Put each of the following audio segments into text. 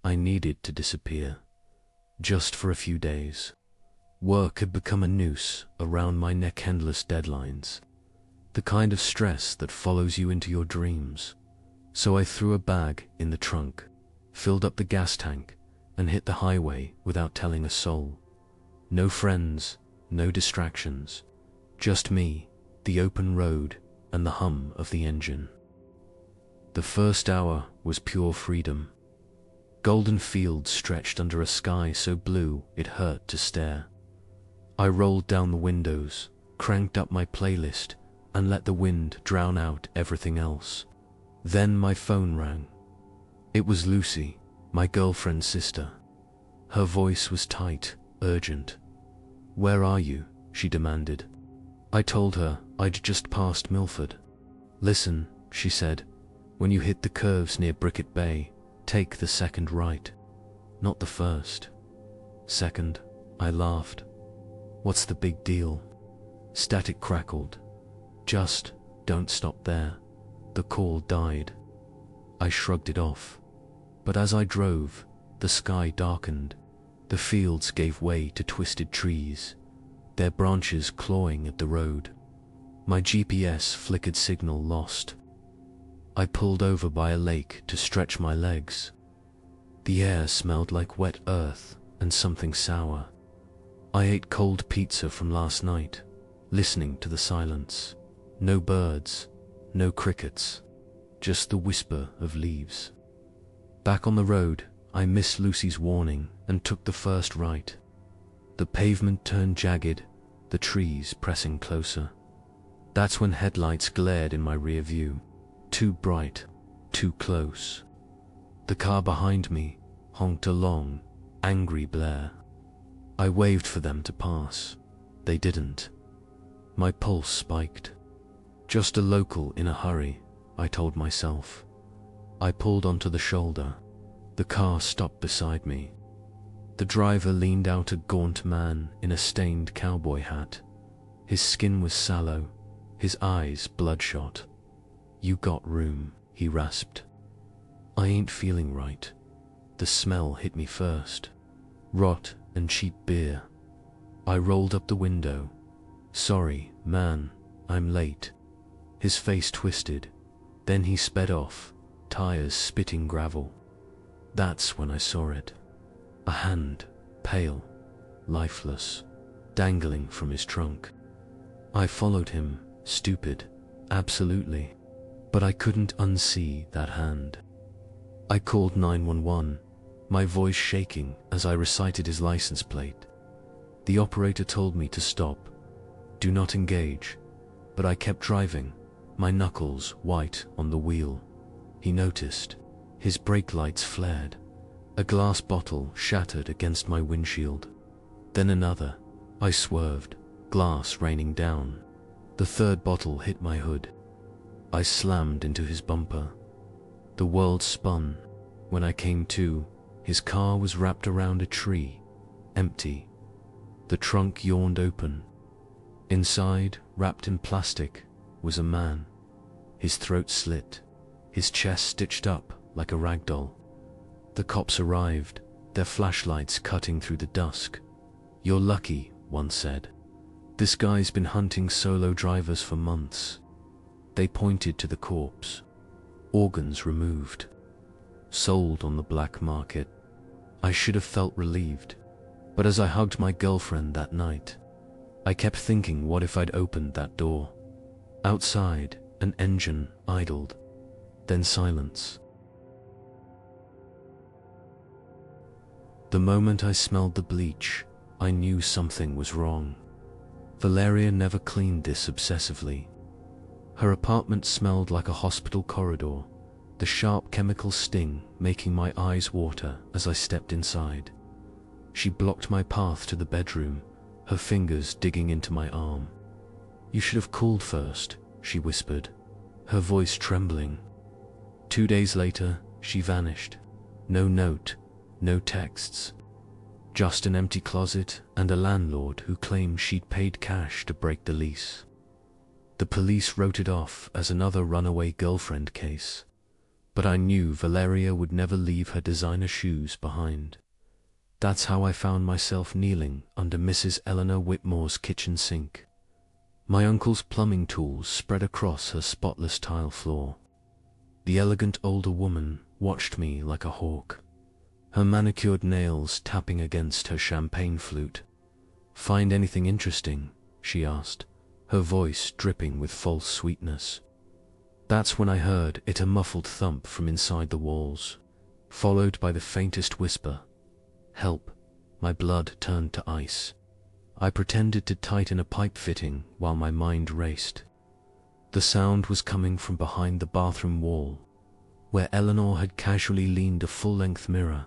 I needed to disappear, just for a few days. Work had become a noose around my neck, endless deadlines, the kind of stress that follows you into your dreams. So I threw a bag in the trunk, filled up the gas tank, and hit the highway without telling a soul. No friends, no distractions, just me, the open road, and the hum of the engine. The first hour was pure freedom. Golden fields stretched under a sky so blue it hurt to stare. I rolled down the windows, cranked up my playlist, and let the wind drown out everything else. Then my phone rang. It was Lucy, my girlfriend's sister. Her voice was tight, urgent. "Where are you?" she demanded. I told her I'd just passed Milford. "Listen," she said, "when you hit the curves near Brickett Bay, take the second right, not the first." "Second?" I laughed. "What's the big deal?" Static crackled. "Just don't stop there." The call died. I shrugged it off. But as I drove, the sky darkened. The fields gave way to twisted trees, their branches clawing at the road. My GPS flickered signal lost. I pulled over by a lake to stretch my legs. The air smelled like wet earth and something sour. I ate cold pizza from last night, listening to the silence. No birds, no crickets, just the whisper of leaves. Back on the road, I missed Lucy's warning and took the first right. The pavement turned jagged, the trees pressing closer. That's when headlights glared in my rear view. Too bright, too close. The car behind me honked a long, angry blare. I waved for them to pass. They didn't. My pulse spiked. Just a local in a hurry, I told myself. I pulled onto the shoulder. The car stopped beside me. The driver leaned out, a gaunt man in a stained cowboy hat. His skin was sallow, his eyes bloodshot. "You got room," he rasped. "I ain't feeling right." The smell hit me first. Rot and cheap beer. I rolled up the window. "Sorry, man, I'm late." His face twisted. Then he sped off, tires spitting gravel. That's when I saw it. A hand, pale, lifeless, dangling from his trunk. I followed him, stupid, absolutely. But I couldn't unsee that hand. I called 911, my voice shaking as I recited his license plate. The operator told me to stop. Do not engage. But I kept driving, my knuckles white on the wheel. He noticed. His brake lights flared. A glass bottle shattered against my windshield. Then another. I swerved, glass raining down. The third bottle hit my hood. I slammed into his bumper. The world spun. When I came to, his car was wrapped around a tree, empty. The trunk yawned open. Inside, wrapped in plastic, was a man. His throat slit, his chest stitched up like a rag doll. The cops arrived, their flashlights cutting through the dusk. "You're lucky," one said. "This guy's been hunting solo drivers for months." They pointed to the corpse. Organs removed. Sold on the black market. I should have felt relieved. But as I hugged my girlfriend that night, I kept thinking, what if I'd opened that door? Outside, an engine idled. Then silence. The moment I smelled the bleach, I knew something was wrong. Valeria never cleaned this obsessively. Her apartment smelled like a hospital corridor, the sharp chemical sting making my eyes water as I stepped inside. She blocked my path to the bedroom, her fingers digging into my arm. "You should have called first," she whispered, her voice trembling. 2 days later, she vanished. No note, no texts. Just an empty closet and a landlord who claimed she'd paid cash to break the lease. The police wrote it off as another runaway girlfriend case. but I knew Valeria would never leave her designer shoes behind. That's how I found myself kneeling under Mrs. Eleanor Whitmore's kitchen sink, my uncle's plumbing tools spread across her spotless tile floor. The elegant older woman watched me like a hawk, her manicured nails tapping against her champagne flute. "Find anything interesting?" she asked, her voice dripping with false sweetness. That's when I heard a muffled thump from inside the walls, followed by the faintest whisper, "Help." My blood turned to ice. I pretended to tighten a pipe fitting while my mind raced. The sound was coming from behind the bathroom wall, where Eleanor had casually leaned a full-length mirror.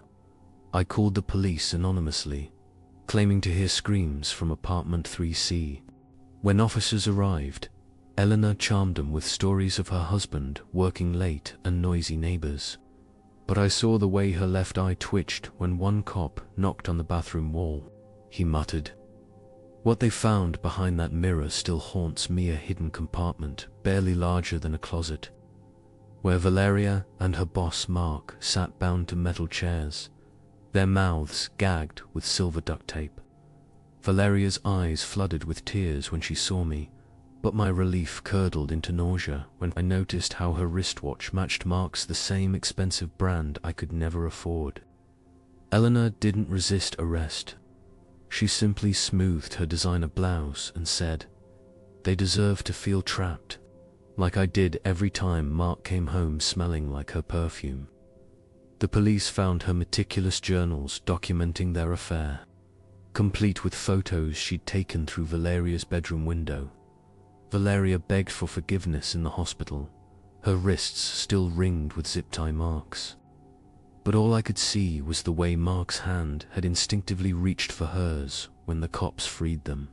I called the police anonymously, claiming to hear screams from apartment 3C. When officers arrived, Eleanor charmed them with stories of her husband working late and noisy neighbors. But I saw the way her left eye twitched when one cop knocked on the bathroom wall. He muttered, "What they found behind that mirror still haunts me, a hidden compartment barely larger than a closet, where Valeria and her boss Mark sat bound to metal chairs, their mouths gagged with silver duct tape. Valeria's eyes flooded with tears when she saw me, but my relief curdled into nausea when I noticed how her wristwatch matched Mark's, the same expensive brand I could never afford. Eleanor didn't resist arrest. She simply smoothed her designer blouse and said, "They deserve to feel trapped, like I did every time Mark came home smelling like her perfume." The police found her meticulous journals documenting their affair, complete with photos she'd taken through Valeria's bedroom window. Valeria begged for forgiveness in the hospital, her wrists still ringed with zip-tie marks. But all I could see was the way Mark's hand had instinctively reached for hers when the cops freed them.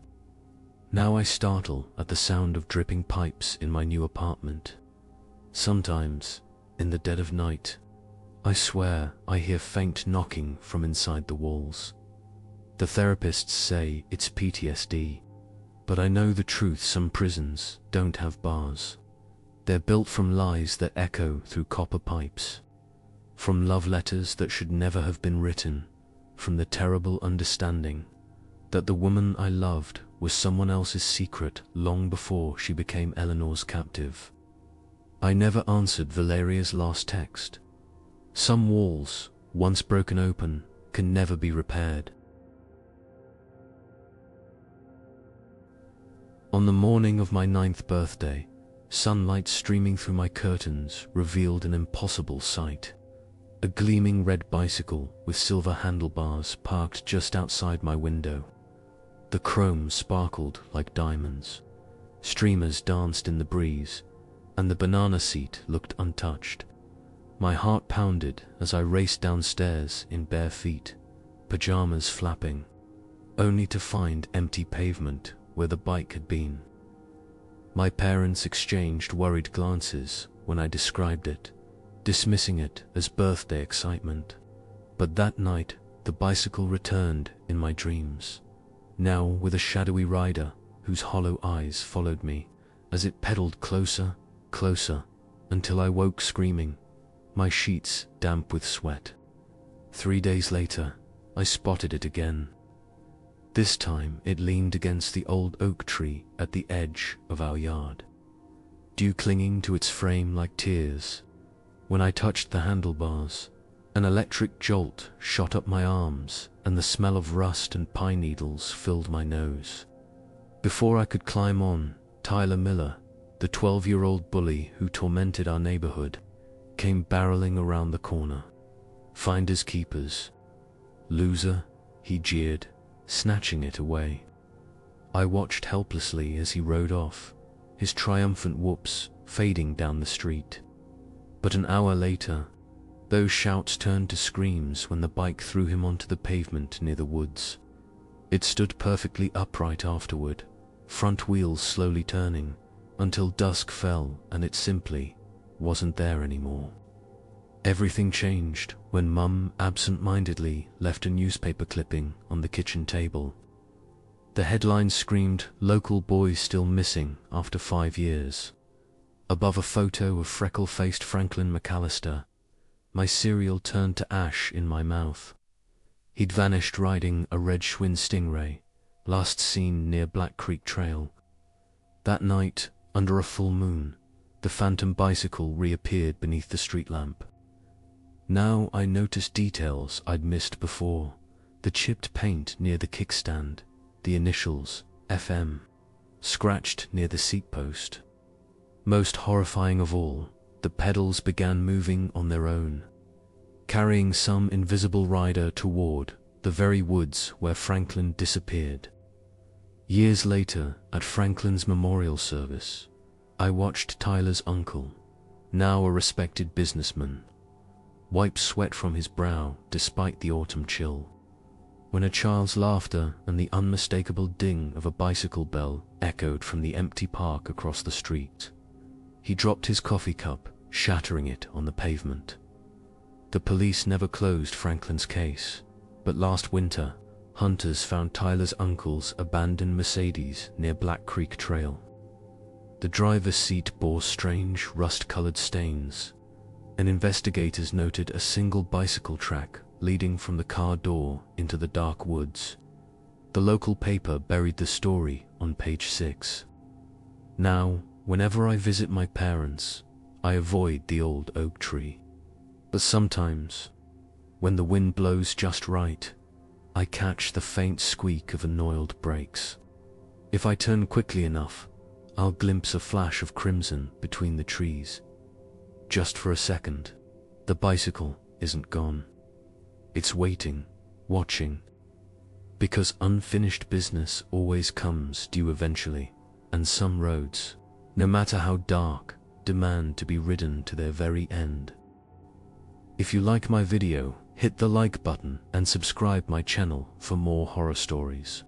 Now I startle at the sound of dripping pipes in my new apartment. Sometimes, in the dead of night, I swear I hear faint knocking from inside the walls. The therapists say it's PTSD, but I know the truth: some prisons don't have bars. They're built from lies that echo through copper pipes, from love letters that should never have been written, from the terrible understanding that the woman I loved was someone else's secret long before she became Eleanor's captive. I never answered Valeria's last text. Some walls, once broken open, can never be repaired. On the morning of my 9th birthday, sunlight streaming through my curtains revealed an impossible sight. A gleaming red bicycle with silver handlebars parked just outside my window. The chrome sparkled like diamonds. Streamers danced in the breeze, and the banana seat looked untouched. My heart pounded as I raced downstairs in bare feet, pajamas flapping, only to find empty pavement where the bike had been. My parents exchanged worried glances when I described it, dismissing it as birthday excitement. But that night, the bicycle returned in my dreams, now with a shadowy rider whose hollow eyes followed me as it pedaled closer, closer, until I woke screaming, my sheets damp with sweat. 3 days later, I spotted it again. This time it leaned against the old oak tree at the edge of our yard, dew clinging to its frame like tears. When I touched the handlebars, an electric jolt shot up my arms and the smell of rust and pine needles filled my nose. Before I could climb on, Tyler Miller, the 12-year-old bully who tormented our neighborhood, came barreling around the corner. "Finders keepers. Loser," he jeered, snatching it away. I watched helplessly as he rode off, his triumphant whoops fading down the street. But an hour later, those shouts turned to screams when the bike threw him onto the pavement near the woods. It stood perfectly upright afterward, front wheels slowly turning, until dusk fell and it simply wasn't there anymore. Everything changed when Mum absent-mindedly left a newspaper clipping on the kitchen table. The headline screamed, "Local boy still missing after 5 years." Above a photo of freckle-faced Franklin McAllister My cereal turned to ash in my mouth. He'd vanished riding a red Schwinn Stingray, last seen near Black Creek Trail. That night, under a full moon, the phantom bicycle reappeared beneath the street lamp. Now I noticed details I'd missed before. The chipped paint near the kickstand, the initials, FM, scratched near the seat post. Most horrifying of all, the pedals began moving on their own, carrying some invisible rider toward the very woods where Franklin disappeared. Years later, at Franklin's memorial service, I watched Tyler's uncle, now a respected businessman, wipe sweat from his brow despite the autumn chill. When a child's laughter and the unmistakable ding of a bicycle bell echoed from the empty park across the street, he dropped his coffee cup, shattering it on the pavement. The police never closed Franklin's case, but last winter, hunters found Tyler's uncle's abandoned Mercedes near Black Creek Trail. The driver's seat bore strange, rust-colored stains, and investigators noted a single bicycle track leading from the car door into the dark woods. The local paper buried the story on page 6. Now, whenever I visit my parents, I avoid the old oak tree. But sometimes, when the wind blows just right, I catch the faint squeak of annoyed brakes. If I turn quickly enough, I'll glimpse a flash of crimson between the trees. Just for a second, the bicycle isn't gone. It's waiting, watching. Because unfinished business always comes due eventually, and some roads, no matter how dark, demand to be ridden to their very end. If you like my video, hit the like button and subscribe my channel for more horror stories.